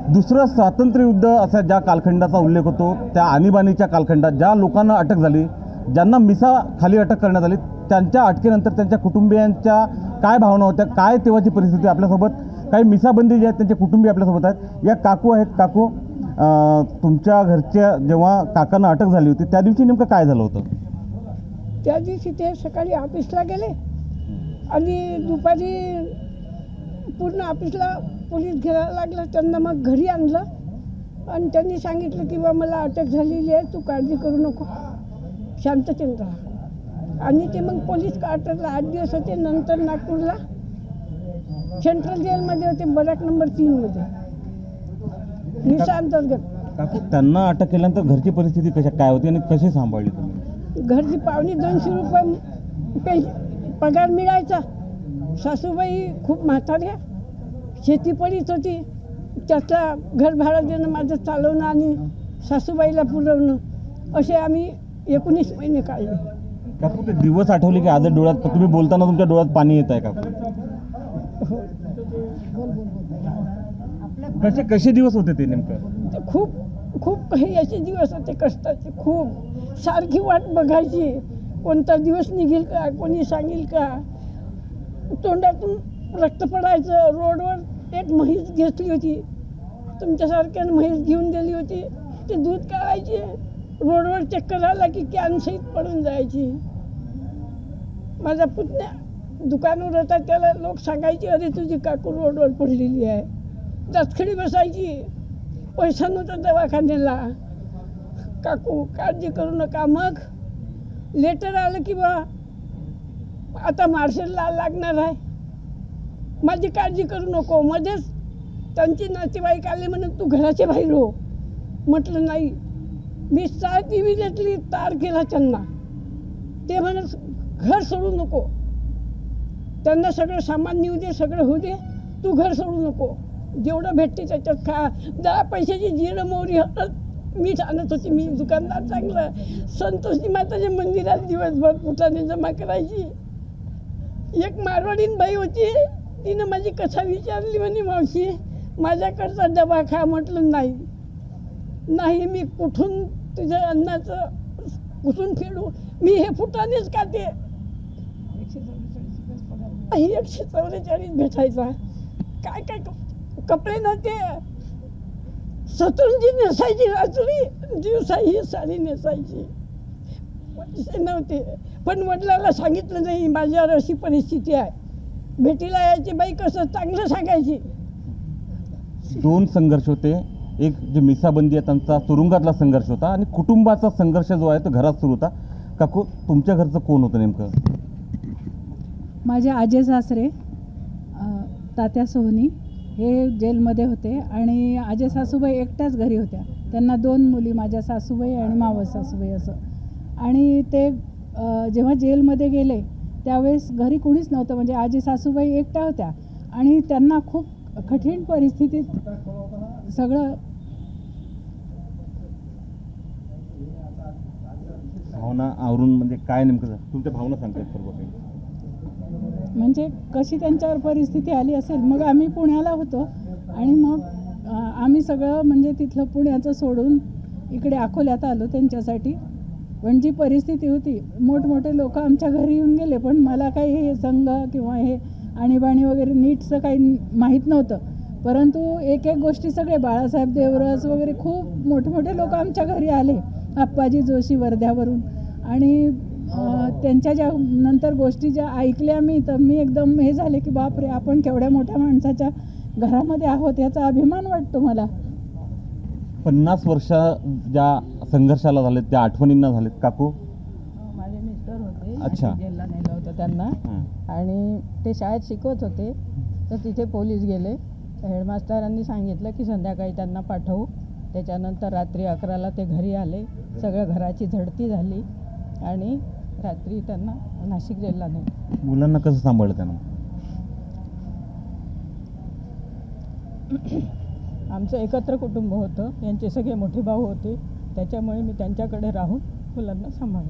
दुसरं स्वातंत्र्य युद्ध असा ज्या कालखंडाचा उल्लेख होतो, त्या आणीबाणीच्या कालखंडात ज्या लोकांना अटक झाली, ज्यांना मिसा खाली अटक करण्यात आली, त्यांच्या अटकेनंतर त्यांच्या कुटुंबियांच्या काय भावना होत्या, काय तेव्हाची परिस्थिती? आपल्यासोबत काही मिसाबंदी जे आहेत त्यांचे कुटुंबीय आपल्यासोबत आहेत. या काकू आहेत. काकू, तुमच्या घरच्या जेव्हा काकांना अटक झाली होती त्या दिवशी नेमकं काय झालं होतं? त्या दिवशी ते सकाळी ऑफिसला गेले आणि दुपारी पूर्ण ऑफिसला पोलीस घ्यायला लागलं. त्यांना मग घरी आणलं आणि त्यांनी सांगितलं की बा मला अटक झालेली आहे, तू काळजी करू नको, शांतचिंत राहा. आणि ते मग पोलीस क्वार्टरला 8 दिवस होते. नंतर नागपूरला सेंट्रल जेलमध्ये होते, बराक नंबर 3 मध्ये, निशा अंतर्गत. काकू, त्यांना अटक केल्यानंतर घरची परिस्थिती काय होती आणि कशी सांभाळली तुम्ही? घरची पावणे 200 रुपये पगार मिळायचा. सासूबाई खूप म्हाताऱ्या, शेती पडीत होती, त्याचा घर भाडं देणं, माझं चालवणं आणि सासूबाईला पुरवणं, असे आम्ही 19 महिने काढले. काकू, ते दिवस आठवले की आजच डोळ्यात, तुम्ही बोलताना तुमच्या डोळ्यात पाणी येत आहे काकू? कसे दिवस होते ते नेमकं? ते खूप खूप काही असे दिवस होते कष्टाचे. खूप सारखी वाट बघायची, कोणता दिवस निघेल का, कोणी सांगेल का. तोंडातून रक्त पडायचं. रोडवर एक म्हैस घेतली होती, तुमच्यासारख्यानं म्हैस घेऊन दिली होती, ते दूध काढायचे. रोडवर चक्कर आला की कॅन सहित पडून जायची. माझा पुतण्या दुकानावर होता, त्याला लोक सांगायचे, अरे तुझी काकू रोडवर पडलेली आहे. दातखडी बसायची, पैसा नव्हता दवाखान्याला. काकू काळजी करू नका. मग लेटर आलं की बा आता मार्शलला लागणार आहे, माझी काळजी करू नको. मध्येच त्यांचे नातेवाईक आले म्हणून तू घराच्या बाहेर हो. म्हटलं नाही. मी 7 इमिजिएटली तार केला त्यांना. ते म्हणत घर सोडू नको, त्यांना सगळं सामान नेऊ दे, सगळं होऊ दे, तू घर सोडू नको. जेवढं भेटते त्याच्यात खा. 10 पैशाची जिरं मोहरी मीठ आणत होती मी. दुकानदार चांगला. संतोषी माताच्या मंदिरात दिवसभर फुटाने जमा करायची. एक मारवाडीन बाई होती, तिनं माझी कथा विचारली, म्हणे मावशी माझ्याकडचा डबा खा. म्हटलं नाही नाही, मी कुठून तुझ्या अन्नाचं कुठून फेडू, मी हे फुटानेच खाते. 144 भेटायचा. काय काय कपडे नव्हते. सतरंजी नेसायची, रात्री दिवसा ही साडी नेसायची. पैसे नव्हते, पण वडिलांना सांगितलं नाही माझ्यावर अशी परिस्थिती आहे. भेटीला यायची बाई कसं चांगलं सांगायची. 2 संघर्ष होते. एक जे मिसाबंदी आहे त्यांचा तुरुंगातला संघर्ष होता आणि कुटुंबाचा संघर्ष जो आहे तो घरात सुरू होता. काकू, तुमच्या घरचं कोण होतं नेमकं? माझे आजे सासरे तात्या सोहनी हे जेलमध्ये होते आणि आजे सासूबाई एकट्याच घरी होत्या. त्यांना 2 मुली, माझ्या सासूबाई आणि मावस सासूबाई असं. आणि ते जेव्हा जेलमध्ये गेले त्यावेळेस घरी कुणीच नव्हतं, म्हणजे आजी सासूबाई एकट्या होत्या आणि त्यांना खूप कठीण परिस्थितीत सगळं. भावना आवरून म्हणजे काय नेमकं तुमच्या भावना सांगतात सर्व काही? म्हणजे कशी त्यांच्यावर परिस्थिती आली असेल. मग आम्ही पुण्याला होतो आणि मग आम्ही सगळं म्हणजे तिथलं पुण्याचं सोडून इकडे अकोल्यात आलो त्यांच्यासाठी. पण जी परिस्थिती होती, मोठमोठे लोक आमच्या घरी येऊन गेले, पण मला काही हे संघ किंवा हे आणीबाणी वगैरे नीटचं काही माहीत नव्हतं. परंतु एक एक गोष्टी सगळे बाळासाहेब देवरस वगैरे खूप मोठमोठे लोक आमच्या घरी आले, आप्पाजी जोशी वर्ध्यावरून. आणि त्यांच्या ज्या नंतर गोष्टी ज्या ऐकल्या मी, तर मी एकदम हे झाले की बापरे, आपण केवढ्या मोठ्या माणसाच्या घरामध्ये आहोत, याचा अभिमान वाटतो मला. 50 वर्ष ज्या संघर्षाला झालेत त्या आठवणींना झालेत. काकू, माझे मिस्टर होते, अच्छा, जेलला नेलं होतं त्यांना. आणि ते शाळेत शिकवत होते, तर तिथे पोलीस गेले. हेडमास्टरांनी सांगितलं की संध्याकाळी त्यांना पाठवू. त्याच्यानंतर रात्री 11ला ते घरी आले. सगळं घराची झडती झाली आणि रात्री त्यांना नाशिक जेलला नेलं. मुलांना कसं सांभाळलं त्यांना? आमचं एकत्र कुटुंब होतं, यांचे सगळे मोठे भाऊ होते, त्याच्यामुळे मी त्यांच्याकडे राहून मुलांना सांभाळलं.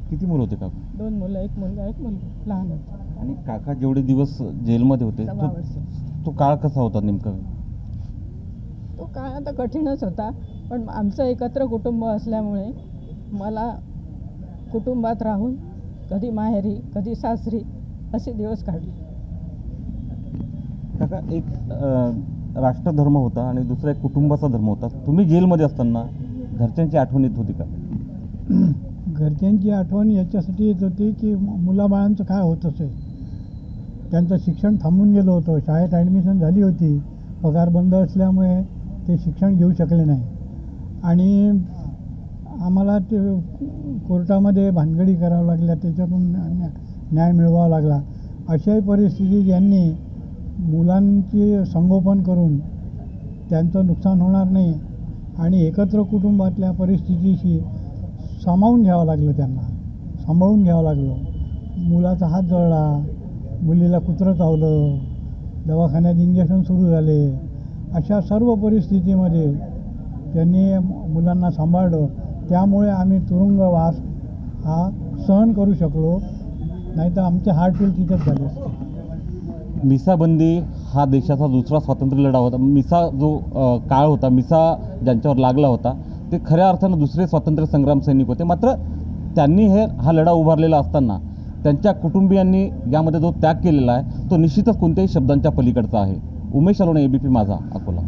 किती मुलं होते काकू? 2 मुलं, 1 मुलगा 1 मुलगी, लहान होते. आणि काका जेवढे दिवस जेलमध्ये होते 6 वर्ष. तो काळ कसा होता नेमका? तो काळ आता कठीणच होता, पण आमचं एकत्र कुटुंब असल्यामुळे मला कुटुंबात राहून कधी माहेरी कधी सासरी असे दिवस काढले. काका, एक राष्ट्रधर्म होता आणि दुसरा एक कुटुंबाचा धर्म होता. तुम्ही जेलमध्ये असताना घरच्यांची आठवण येत होती का? घरच्यांची आठवण याच्यासाठी येत होती की मुलाबाळांचं काय होत असेल. त्यांचं शिक्षण थांबून गेलं होतं, शाळेत ॲडमिशन झाली होती, पगार बंद असल्यामुळे ते शिक्षण घेऊ शकले नाही आणि आम्हाला ते कोर्टामध्ये भानगडी करावं लागल्या, त्याच्यातून न्याय मिळवावा लागला. अशाही परिस्थितीत यांनी मुलांचे संगोपन करून त्यांचं नुकसान होणार नाही आणि एकत्र कुटुंबातल्या परिस्थितीशी सामावून घ्यावं लागलं, त्यांना सांभाळून घ्यावं लागलं. मुलाचा हात जळला, मुलीला कुत्रं चावलं, दवाखान्यात इंजेक्शन सुरू झाले. अशा सर्व परिस्थितीमध्ये त्यांनी मुलांना सांभाळलं. त्यामुळे आम्ही तुरुंगवास हा सहन करू शकलो, नाहीतर आमचे हार्टफेल तिथंच झाले असते. मिसाबंदी हा देशाचा दुसरा स्वातंत्र्य लढा होता. मिसा जो काळ होता, मिसा ज्यांच्यावर लागला होता, ते खऱ्या अर्थानं दुसरे स्वातंत्र्य संग्राम सैनिक होते. मात्र त्यांनी हा लढा उभारलेला असताना त्यांच्या कुटुंबियांनी यामध्ये जो त्याग केलेला आहे तो निश्चितच कोणत्याही शब्दांच्या पलीकडचा आहे. उमेश अलोणे, ABP माझा, अकोला.